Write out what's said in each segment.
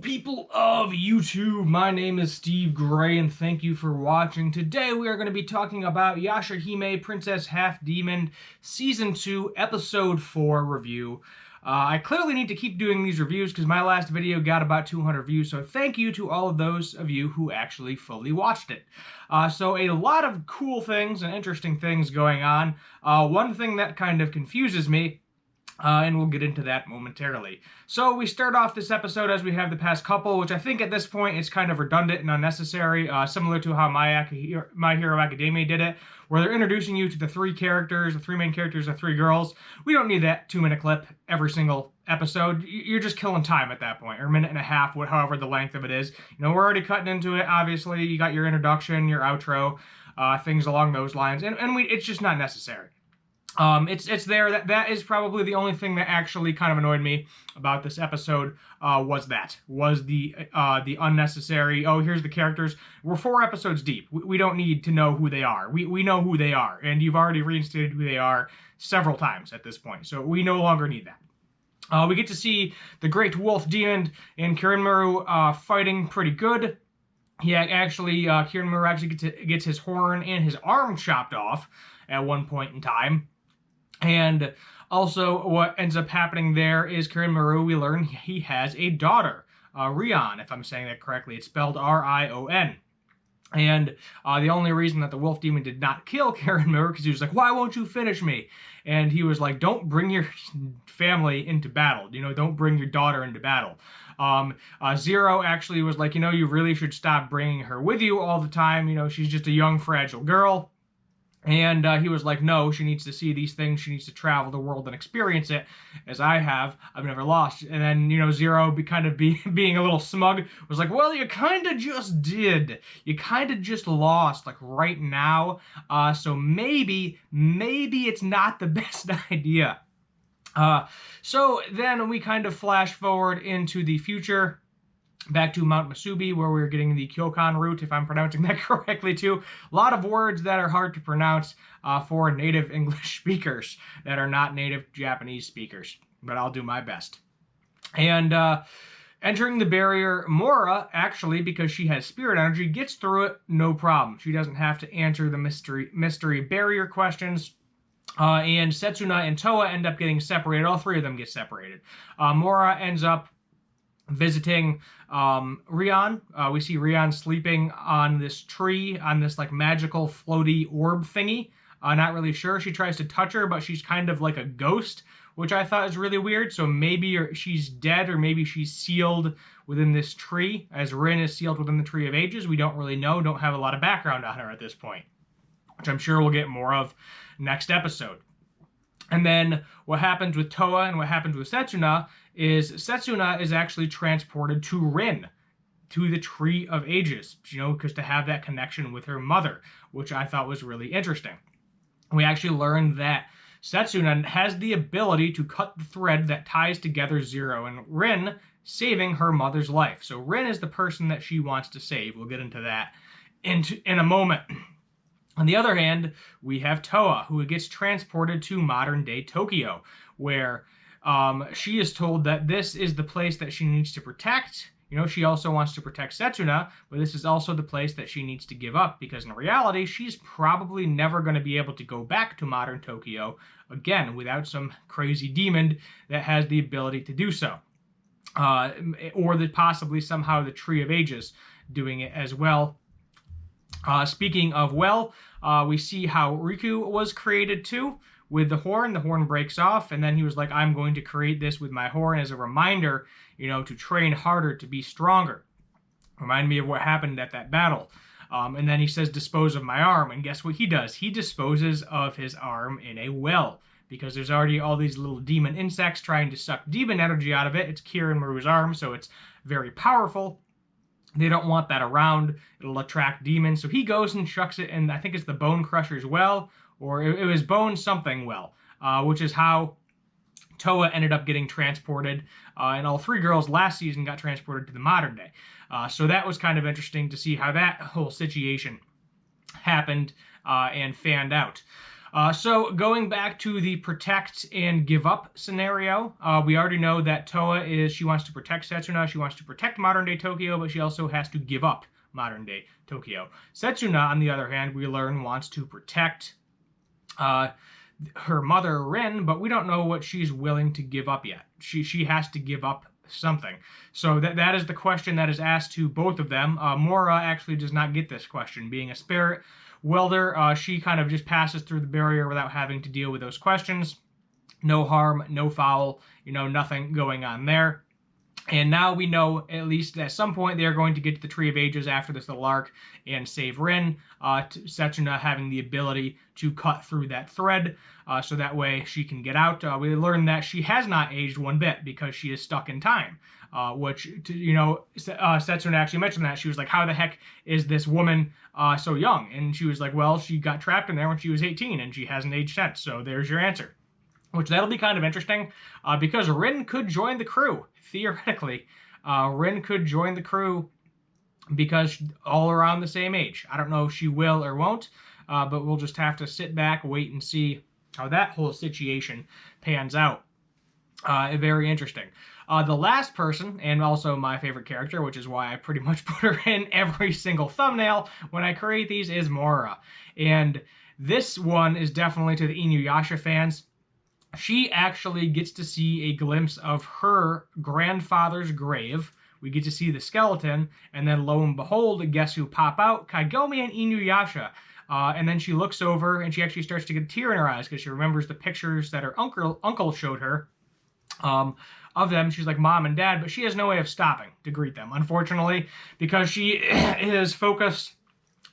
people of YouTube, my name is Steve Gray and thank you for watching. Today we are going to be talking about Yashahime, Princess Half Demon, Season 2, Episode 4 review. I clearly need to keep doing these reviews because my last video got about 200 views, so thank you to all of those of you who actually fully watched it. So a lot of cool things and interesting things going on. One thing that kind of confuses me, and we'll get into that momentarily. So we start off this episode as we have the past couple, which I think at this point is kind of redundant and unnecessary, similar to how My Hero Academia did it, where they're introducing you to the three characters, the three main characters, the three girls. We don't need that 2-minute clip every single episode. You're just killing time at that point, or a minute and a half, however the length of it is. You know, we're already cutting into it, obviously. You got your introduction, your outro, things along those lines, and it's just not necessary. It's there. That is probably the only thing that actually kind of annoyed me about this episode, was the unnecessary, oh, here's the characters. We're 4 episodes deep. We don't need to know who they are. We know who they are, and you've already reinstated who they are several times at this point, so we no longer need that. We get to see the Great Wolf Demon and Kirinmaru fighting pretty good. Kirinmaru actually gets his horn and his arm chopped off at one point in time. And also what ends up happening there is Kirinmaru, we learn he has a daughter, Rion, if I'm saying that correctly. It's spelled R-I-O-N. And the only reason that the Wolf Demon did not kill Kirinmaru, because he was like, why won't you finish me? And he was like, don't bring your family into battle. You know, don't bring your daughter into battle. Zero actually was like, you know, you really should stop bringing her with you all the time. You know, she's just a young, fragile girl. And he was like, no, she needs to see these things. She needs to travel the world and experience it, as I have. I've never lost. And then, you know, Zero being a little smug was like, well, you kind of just did. You kind of just lost, like, right now. So maybe it's not the best idea. So then we kind of flash forward into the future, back to Mount Masubi, where we're getting the Kyokan route, if I'm pronouncing that correctly too. A lot of words that are hard to pronounce for native English speakers that are not native Japanese speakers, but I'll do my best. And entering the barrier, Mora, actually, because she has spirit energy, gets through it no problem. She doesn't have to answer the mystery barrier questions. And Setsuna and Toa end up getting separated. All 3 of them get separated. Mora ends up visiting Rion. We see Rion sleeping on this tree, on this like magical floaty orb thingy. Not really sure. She tries to touch her, but she's kind of like a ghost, which I thought is really weird. So maybe she's dead, or maybe she's sealed within this tree, as Rin is sealed within the Tree of Ages. We don't really know. Don't have a lot of background on her at this point, which I'm sure we'll get more of next episode. And then what happens with Toa and what happens with Setsuna is actually transported to Rin, to the Tree of Ages, you know, because to have that connection with her mother, which I thought was really interesting. We actually learned that Setsuna has the ability to cut the thread that ties together Zero and Rin, saving her mother's life. So Rin is the person that she wants to save. We'll get into that in a moment. On the other hand, we have Toa, who gets transported to modern-day Tokyo, where she is told that this is the place that she needs to protect. You know, she also wants to protect Setsuna, but this is also the place that she needs to give up, because in reality, she's probably never going to be able to go back to modern Tokyo again without some crazy demon that has the ability to do so. Or that possibly somehow the Tree of Ages doing it as well. Speaking of we see how Riku was created too, with the horn. The horn breaks off, and then he was like, I'm going to create this with my horn as a reminder, you know, to train harder, to be stronger. Remind me of what happened at that battle. And then he says, dispose of my arm, and guess what he does? He disposes of his arm in a well, because there's already all these little demon insects trying to suck demon energy out of it. It's Kirinmaru's arm, so it's very powerful. They don't want that around. It'll attract demons. So he goes and chucks it in, I think it's the Bone Crusher's well, or it was Bone something well, which is how Toa ended up getting transported. And all 3 girls last season got transported to the modern day. So that was kind of interesting to see how that whole situation happened and fanned out. So going back to the protect and give up scenario, we already know that she wants to protect Setsuna, she wants to protect modern day Tokyo, but she also has to give up modern day Tokyo. Setsuna, on the other hand, we learn wants to protect her mother Rin, but we don't know what she's willing to give up yet. She has to give up something. So that is the question that is asked to both of them. Mora actually does not get this question. Being a spirit welder, she kind of just passes through the barrier without having to deal with those questions. No harm, no foul, nothing going on there. And now we know, at least at some point, they're going to get to the Tree of Ages after this little arc and save Rin, Setsuna having the ability to cut through that thread, so that way she can get out. We learn that she has not aged one bit because she is stuck in time, which, Setsuna actually mentioned that. She was like, how the heck is this woman so young? And she was like, well, she got trapped in there when she was 18, and she hasn't aged since, so there's your answer. Which that'll be kind of interesting, because Rin could join the crew, theoretically. Rin could join the crew because all around the same age. I don't know if she will or won't, but we'll just have to sit back, wait, and see how that whole situation pans out. Very interesting. The last person, and also my favorite character, which is why I pretty much put her in every single thumbnail when I create these, is Mora. And this one is definitely to the Inuyasha fans. She actually gets to see a glimpse of her grandfather's grave. We get to see the skeleton, and then lo and behold, guess who pop out? Kagome and Inuyasha. And then she looks over, and she actually starts to get a tear in her eyes because she remembers the pictures that her uncle showed her of them. She's like, Mom and Dad, but she has no way of stopping to greet them, unfortunately, because she is focused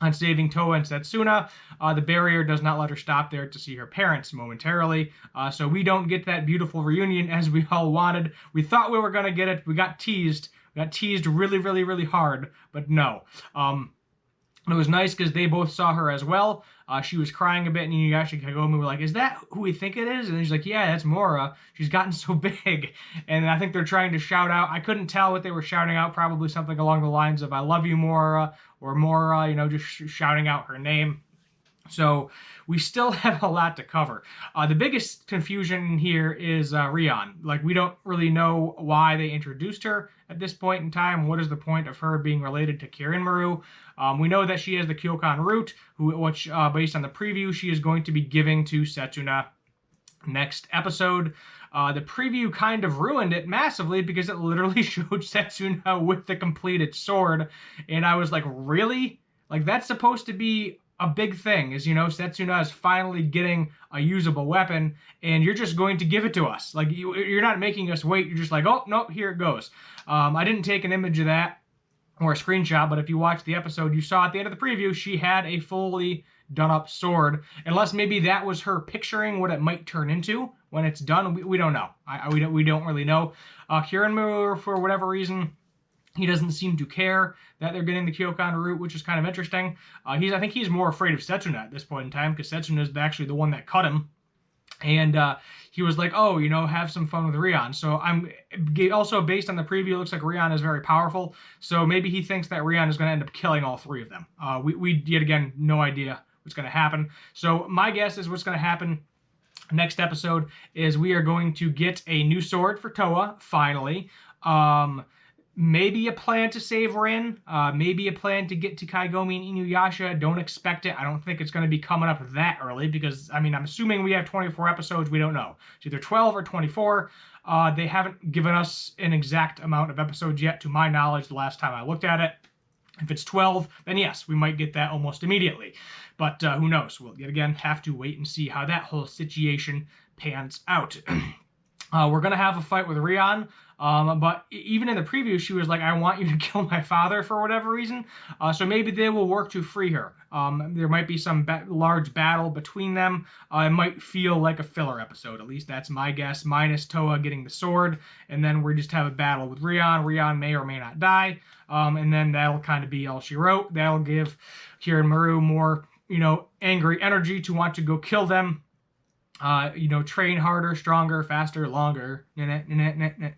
on saving Towa and Setsuna. The barrier does not let her stop there to see her parents momentarily. So we don't get that beautiful reunion as we all wanted. We thought we were going to get it. We got teased. We got teased really, really, really hard, but no. It was nice because they both saw her as well. She was crying a bit, and Inuyasha and Kagome were like, is that who we think it is? And she's like, yeah, that's Mora. She's gotten so big. And I think they're trying to shout out. I couldn't tell what they were shouting out. Probably something along the lines of, I love you, Mora, or Mora, just shouting out her name. So we still have a lot to cover. The biggest confusion here is Rion. Like, we don't really know why they introduced her at this point in time. What is the point of her being related to Kirin We know that she has the Kyokan root, which, based on the preview, she is going to be giving to Setsuna next episode. The preview kind of ruined it massively because it literally showed Setsuna with the completed sword. And I was like, really? Like, that's supposed to be a big thing, is, Setsuna is finally getting a usable weapon, and you're just going to give it to us. Like, you're not making us wait. You're just like, oh, no, here it goes. I didn't take an image of that or a screenshot, but if you watched the episode, you saw at the end of the preview, she had a fully done-up sword, unless maybe that was her picturing what it might turn into when it's done. We don't know. We don't really know. Kirin, for whatever reason, he doesn't seem to care that they're getting the Kyokan root, which is kind of interesting. I think he's more afraid of Setsuna at this point in time, because Setsuna is actually the one that cut him. And he was like, oh, have some fun with Rion. So I'm also, based on the preview, it looks like Rion is very powerful. So maybe he thinks that Rion is going to end up killing all three of them. We yet again, no idea what's going to happen. So my guess is what's going to happen next episode is we are going to get a new sword for Towa, finally. Maybe a plan to save Rin. Maybe a plan to get to Kagome and Inuyasha. Don't expect it. I don't think it's going to be coming up that early because, I'm assuming we have 24 episodes. We don't know. It's either 12 or 24. They haven't given us an exact amount of episodes yet, to my knowledge, the last time I looked at it. If it's 12, then yes, we might get that almost immediately. But who knows? We'll, yet again, have to wait and see how that whole situation pans out. We're going to have a fight with Rion. But even in the preview, she was like, I want you to kill my father for whatever reason. So maybe they will work to free her. There might be some large battle between them. It might feel like a filler episode. At least that's my guess, minus Towa getting the sword. And then we just have a battle with Rion. Rion may or may not die. And then that'll kind of be all she wrote. That'll give Kirin more, angry energy to want to go kill them. Train harder, stronger, faster, longer, and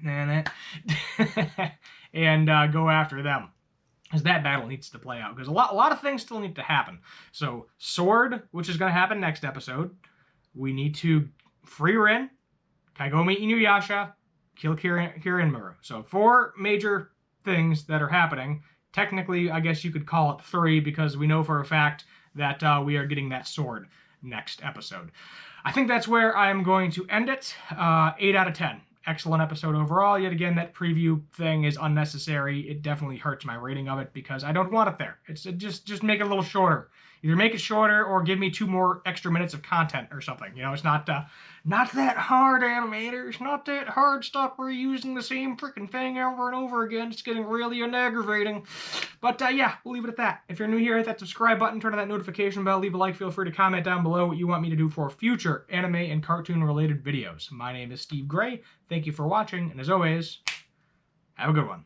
go after them. Because that battle needs to play out. Because a lot of things still need to happen. So, sword, which is going to happen next episode. we need to free Rin, Kagome Inuyasha, kill Kirin So 4 major things that are happening. Technically, I guess you could call it 3 because we know for a fact that we are getting that sword next episode. I think that's where I'm going to end it. 8 out of 10. Excellent episode overall. Yet again, that preview thing is unnecessary. It definitely hurts my rating of it because I don't want it there. It's just make it a little shorter. Either make it shorter or give me 2 more extra minutes of content or something. You know, it's not that hard, animators. Not that hard. Stop reusing the same freaking thing over and over again. It's getting really aggravating. But yeah, we'll leave it at that. If you're new here, hit that subscribe button, turn on that notification bell, leave a like. Feel free to comment down below what you want me to do for future anime and cartoon related videos. My name is Steve Gray. Thank you for watching, and as always, have a good one.